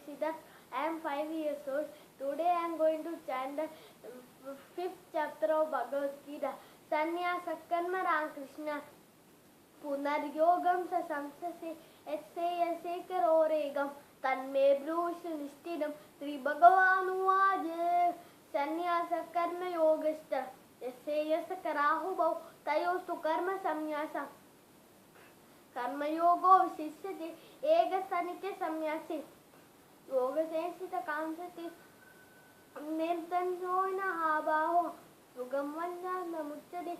Siddharth. I am 5 years old. Today I am going to chant the 5th chapter of Bhagavad Gita. Sannyasa Karma Ramakrishna Punaryogam sa samsase yase karoregam tanme brushu nishtidam Sri Bhagavanuvāja Sannyasa Karma Yogashta yase karahubhav tayostu karma samnyasa Karmayogo Vishishyate Ega Sanitya Samyasi Yoga Sensita Kamsati Nirtanjoina Habaho Sugamvanya Namuchade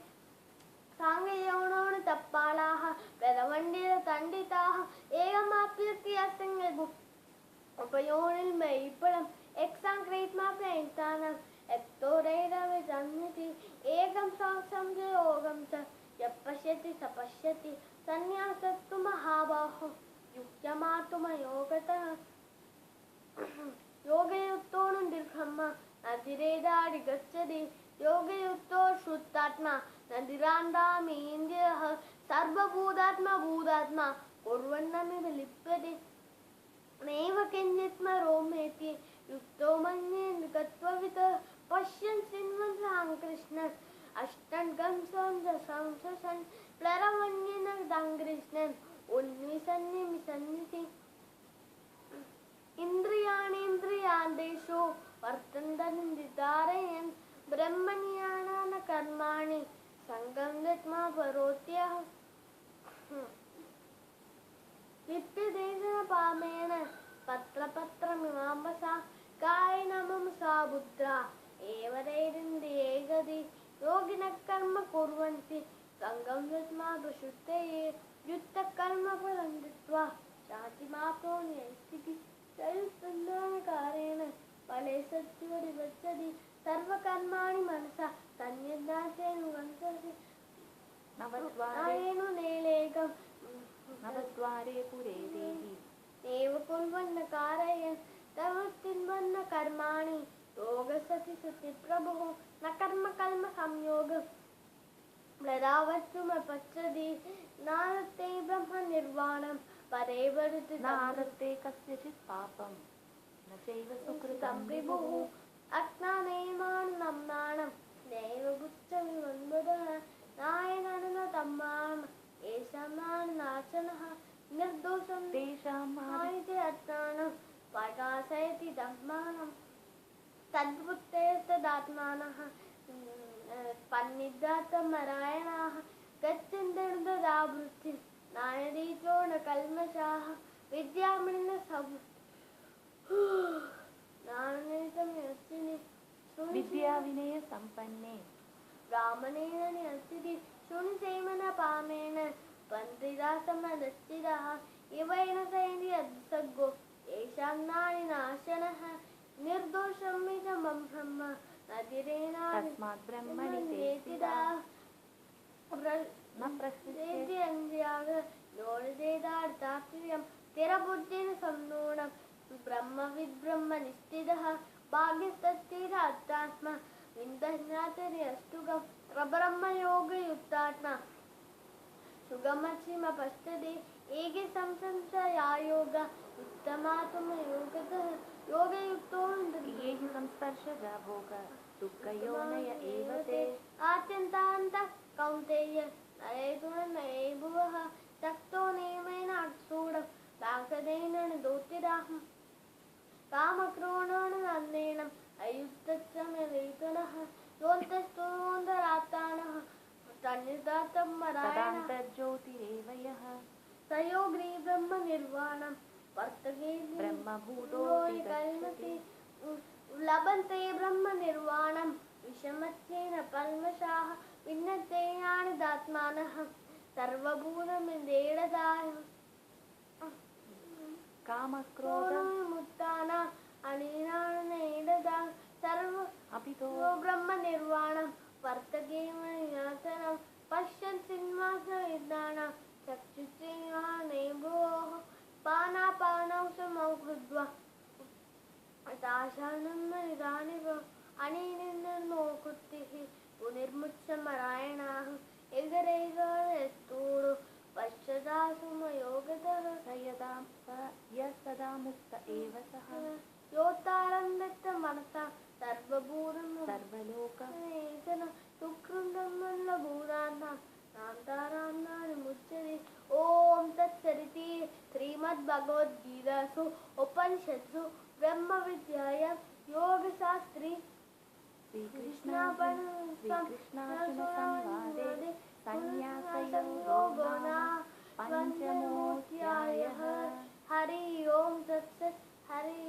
Sangayona Tapalaha Peravandira Tanditaha Egamapyati Asangagu Upayonil Maipalam Exancretma Plaintanam Ectoreda Vijaniti Egam Saksam Yogamsa Yapashati Sapashati Sannyasattu Mahabaho Yukyamattuma Yogata Yogayuttonu Dirghamma Nadireda Gacchadi Yogayutto Shutatma Nadirandami Indya Sarva Bhudatma Bhudatma Kurvannami Vilipyati Neva Kenjitma Rometi Yukto Manye Gatvavita Pashyan Sinvan Ramakrishna Ashtangam Sanja Samsasan Plaravanyana Dangrishnan Unnisanni Misanniti Indriyandeshu Vartandaninditarayan Brahmanyana Karmani Sangam Gatma Parotya Vityadesana Pamena Patra Patra Mimambasa Kainamam Sabudra Evaredindi Egadi Yogina Karma Kurvanti Sangam Gatma Prashutte Yutta Karma Paranditva Shati Maponi Stiti Sayustandana Karena Pale Satyvari Vachadi Sarva Karmani Manasa Tanyadasenu Vansasi Navatvarenu Nelegam Navatware Pure Devi Eva Kulvanna Karayan Tavastinvanna Karmani Yoga Sati Sati Prabhu Nakarma Kalma Samyoga Pradavastuma Pachadi Narate Brahma Nirvanam Parevariti Narate Kasyachit Papam Nachaiva Sukritam Pribhu Atnaneman Namnanam Neva Bhuttami Vanvadaha Nayanana Tammanam Eshaman Nachanaha Nirdosam Desham Mahite Atnanam Pakasayati Dhammanam Tadbhuttesta Datmanaha Pannidata Marayanaha Gacchindanda Dabruti Nayaditona Kalmashaha Vidyamrina Sabu Nananitam Yasini Vidya Vinaya Sampanne Ramanena Yasidi Shuni Semana Pamena Pandridasama Dastidaha Ivaina Saindi Adsago Eshamnani Nashanaha Nirdoshamita Mambrahma Nadirena Tasmat Brahmani Tetida Na Prasthite Anjaga Lordeda Tatriyam Terabuddhina Samnonam Brahma Vid Brahma Nistidaha Bhagyastira Attatma Vindhanatari Astugam Rabrahma Yoga Yuttatma Sugamachima Pastade Ege Samsansa Yayoga Uttamatuma Yogata Yoga Yutton Yehi Samsparsha Javoga Dukkayonaya Evate Atyantanta Kaunteya Naretuna Naebuha Takto Nemena Atsuda Bakadena Dotiraham Kamakronana Nanenam Ayuttacham Veitanaha Yontastonda Ratanaha Tannidatam Marayana Tadanta Jyotirevayaha Sayogri Brahma Nirvanam Vartage Brahma Bhudoti Kalmati Labante Brahma Nirvanam Vishamachena Palmashaha Vinnateyani Datmanaha Sarvabhudam Indedadaya Kamakrodha Muttana Aninana Nedada Sarva Apito Brahma Nirvanam Vartage Yasanam Pashyan Sinvasa Vidana Chakchuchya Nebho Pana Panam Samakrudva Atashanam Idaniva Aninina no Kuttihi Unirmucha Marayana Egarega Esturu पश्यदा सुमयोगतः सदा मुक्त एव सः योतारन्वित मनसा सर्वभूतं सर्वलोक सुकृन्दमल्लभूतानां नान्तारान्नानि मुच्यते ॐ तत्सदिति श्रीमद्भगवद्गीतासु उपनिषत्सु ब्रह्मविद्यायां योगशास्त्रे श्रीकृष्णार्जुनसंवादे संन्यासयोगो नाम पञ्चमोऽध्यायः हरि ओम तत्सत् हरि